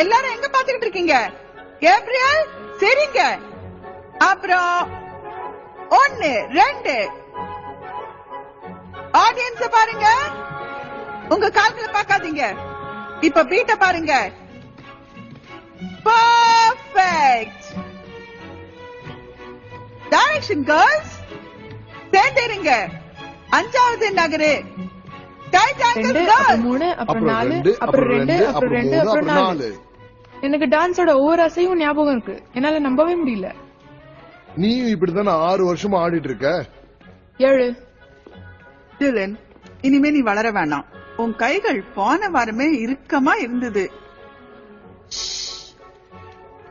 எல்லாரும் எங்க பாத்துக்கிட்டு இருக்கீங்க? கேப்ரியல் சரிங்க. அப்புறம் 1 2 ஆடியன்ஸ் பாருங்க. உங்க கால்களை பார்க்காதீங்க. இப்ப பீட்ட பாருங்க. பர்ஃபெக்ட். டைரக்ஷன் கேர்ள்ஸ் சேர்ந்துருங்க. 5வது நகரு. எனக்கு டான்ஸோட ஒவ்வொரு அசைவும் ஞாபகம் இருக்கு. என்னால நம்பவே முடியல. நீ இப்படித்தானே 6 வருஷமா ஆடிட்டு இருக்க? 7. டிலன், இனிமே நீ வளர வேணாம். உன் கைகள் போன வாரமே இறுக்கமா இருந்தது.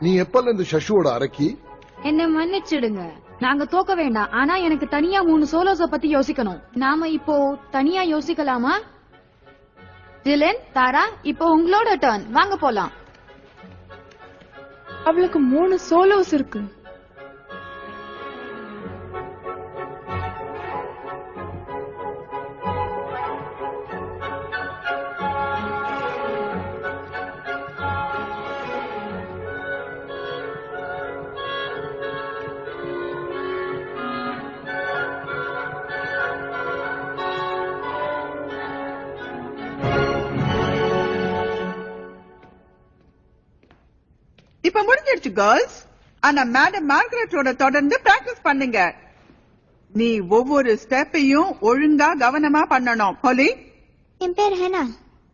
நீ எப்பல இந்த சஷுவோட அரக்கி? என்ன மன்னிச்சிடுங்க. நாங்க தோக்க வேண்டாம். ஆனா எனக்கு தனியா 3 சோலோஸ பத்தி யோசிக்கணும். நாம இப்போ தனியா யோசிக்கலாமா? டிலன், தாரா, இப்போ உங்களோட டர்ன். வாங்க போலாம். அவளுக்கு 3 சோலோஸ் இருக்கு. இப்ப முடிஞ்சிடுச்சு கேர்ள்ஸ். ஆனா மேடம் மார்கரெட்டோட தொடர்ந்து பிராக்டிஸ் பண்ணுங்க. நீ ஒவ்வொரு ஸ்டெப்பையும் ஒழுங்கா கவனமா பண்ணணும். ஹோலி, என் பேர் ஹெனா.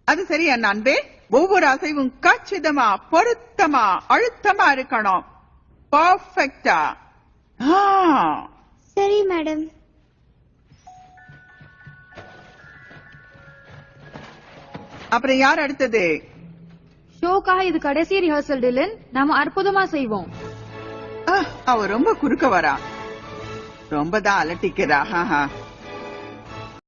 அது சரி என் அன்பே. ஒவ்வொரு அசைவும் கச்சிதமா, பொருத்தமா, அழுத்தமா இருக்கணும். பர்ஃபெக்டா. சரி மேடம். அப்புறம் யார் அடுத்தது? ஷோக்காக இது கடைசி ரிஹர்சல் டிலன். நாம அற்புதமா செய்வோம். அவ ரொம்ப குறுக்க வரா. ரொம்ப தான் அலட்டிக்கிறா.